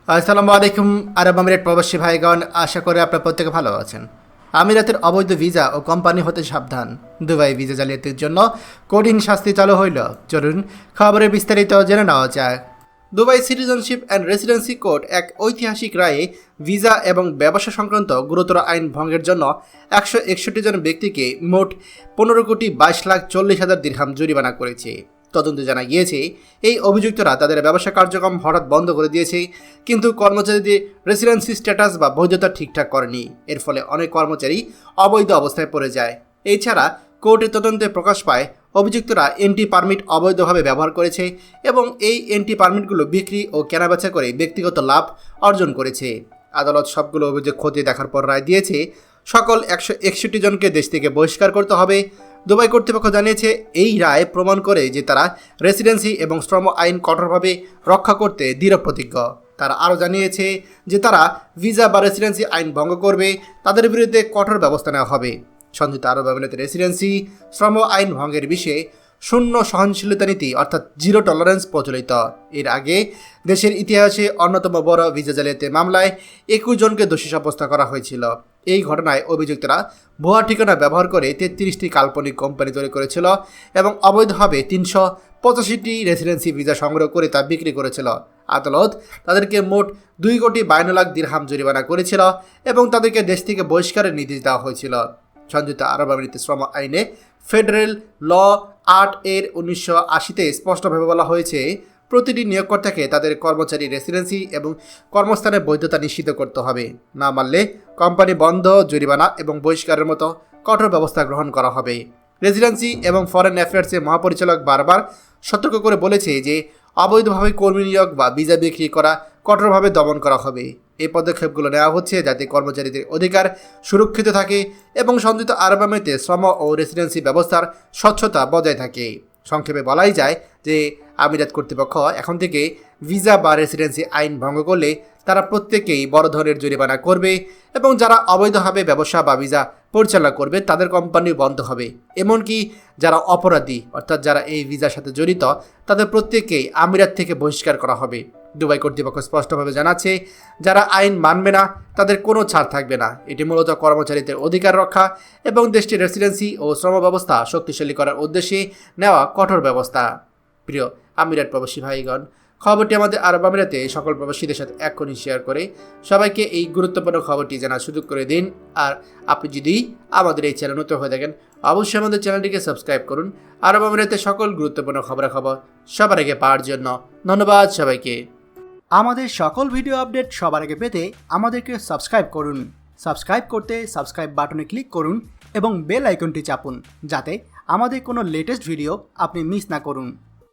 আসসালামু আলাইকুম আরব আমিরাত প্রবাসী ভাইগণ, আশা করি আপনারা প্রত্যেকে ভালো আছেন। আমিরাতের অবৈধ ভিসা ও কোম্পানি হতে সাবধান। দুবাই ভিসা জালিয়াতির জন্য কঠিন শাস্তি চালু হইল। চলুন খবরে বিস্তারিত জেনে নেওয়া যাক। Dubai citizenship and residency code এক ঐতিহাসিক রায়ে ভিসা এবং ব্যবসা সংক্রান্ত গুরুতর আইন ভঙ্গের জন্য 161 জন ব্যক্তিকে মোট 15,22,40,000 দিরহাম জরিমানা করেছে। তদন্তে জানা গিয়েছে, এই অভিযুক্তরা তাদের ব্যবসা কার্যক্রম হঠাৎ বন্ধ করে দিয়েছে, কিন্তু কর্মচারীদের রেসিডেন্সি স্ট্যাটাস বা বৈধতা ঠিকঠাক করেনি। এর ফলে অনেক কর্মচারী অবৈধ অবস্থায় পড়ে যায়। এছাড়া কোর্টের তদন্তে প্রকাশ পায় অভিযুক্তরা এন্ট্রি পারমিট অবৈধভাবে ব্যবহার করেছে এবং এই এন্ট্রি পারমিটগুলো বিক্রি ও কেনাবেচা করে ব্যক্তিগত লাভ অর্জন করেছে। আদালত সবগুলো অভিযোগ খতিয়ে দেখার পর রায় দিয়েছে, সকল 161 জনকে দেশ থেকে বহিষ্কার করতে হবে। দুবাই কর্তৃপক্ষ জানিয়েছে, এই রায় প্রমাণ করে যে তারা রেসিডেন্সি এবং শ্রম আইন কঠোরভাবে রক্ষা করতে দৃঢ়প্রতিজ্ঞ। তারা আরও জানিয়েছে যে তারা ভিসা বা রেসিডেন্সি আইন ভঙ্গ করবে, তাদের বিরুদ্ধে কঠোর ব্যবস্থা নেওয়া হবে। সংযুক্ত আরব আমিরাতের রেসিডেন্সি শ্রম আইন ভঙ্গের বিষয়ে শূন্য সহনশীলতা নীতি অর্থাৎ জিরো টলারেন্স প্রচলিত। এর আগে দেশের ইতিহাসে অন্যতম বড় ভিসা জালিয়াতি মামলায় 21 জনকে দোষী সাব্যস্ত করা হয়েছিল। এই ঘটনায় অভিযুক্তরা ভুয়া ঠিকানা ব্যবহার করে 33টি কাল্পনিক কোম্পানি তৈরি করেছিল এবং অবৈধভাবে 385টি রেসিডেন্সি ভিসা সংগ্রহ করে তা বিক্রি করেছিল। আদালত তাদেরকে মোট 2,52,00,000 দিরহাম জরিমানা করেছিল এবং তাদেরকে দেশ থেকে বহিষ্কারের নির্দেশ দেওয়া হয়েছিল। সংযুক্ত আরব আমিরাতের শ্রম আইনে ফেডারেল ল 8 1980-তে স্পষ্টভাবে বলা হয়েছে, প্রতিটি নিয়োগকর্তাকে তাদের কর্মচারী রেসিডেন্সি এবং কর্মস্থানের বৈধতা নিশ্চিত করতে হবে। না মানলে কোম্পানি বন্ধ, জরিমানা এবং বহিষ্কারের মতো কঠোর ব্যবস্থা গ্রহণ করা হবে। রেসিডেন্সি এবং ফরেন অ্যাফেয়ার্সের মহাপরিচালক বারবার সতর্ক করে বলেছে যে অবৈধভাবে কর্মী নিয়োগ বা ভিসা বিক্রি করা কঠোরভাবে দমন করা হবে। এই পদক্ষেপগুলো নেওয়া হচ্ছে যাতে কর্মচারীদের অধিকার সুরক্ষিত থাকে এবং সংযুক্ত আরব আমিরাতে শ্রম ও রেসিডেন্সি ব্যবস্থার স্বচ্ছতা বজায় থাকে। সংক্ষেপে বলাই যায় যে আমিরাত কর্তৃপক্ষ এখন থেকে ভিসা বা রেসিডেন্সি আইন ভঙ্গ করলে তারা প্রত্যেকেই বড় ধরনের জরিমানা করবে এবং যারা অবৈধভাবে ব্যবসা বা ভিসা পরিচালনা করবে তাদের কোম্পানি বন্ধ হবে। এমনকি যারা অপরাধী অর্থাৎ যারা এই ভিসার সাথে জড়িত তাদের প্রত্যেকেই আমিরাত থেকে বহিষ্কার করা হবে। দুবাই কর্তৃপক্ষ স্পষ্টভাবে জানাচ্ছে, যারা আইন মানবে না তাদের কোনো ছাড় থাকবে না। এটি মূলত কর্মচারীদের অধিকার রক্ষা এবং দেশটির রেসিডেন্সি ও শ্রম ব্যবস্থা শক্তিশালী করার উদ্দেশ্যে নেওয়া কঠোর ব্যবস্থা। প্রিয় আমিরাত প্রবাসী ভাইগণ, খবরটি আমাদের আরব আমিরাতে সকল প্রবাসীদের সাথে এখনই শেয়ার করে সবাইকে এই গুরুত্বপূর্ণ খবরটি জানার সুযোগ করে দিন। আর আপনি যদি আমাদের এই চ্যানেল নতুন হয়ে থাকেন, অবশ্যই আমাদের চ্যানেলটিকে সাবস্ক্রাইব করুন আরব আমিরাতে সকল গুরুত্বপূর্ণ খবরাখবর সবার আগে পাওয়ার জন্য। ধন্যবাদ সবাইকে। আমাদের সকল ভিডিও আপডেট সবার আগে পেতে আমাদেরকে সাবস্ক্রাইব করুন। সাবস্ক্রাইব করতে সাবস্ক্রাইব বাটনে ক্লিক করুন এবং বেল আইকনটি চাপুন, যাতে আমাদের কোনো লেটেস্ট ভিডিও আপনি মিস না করুন।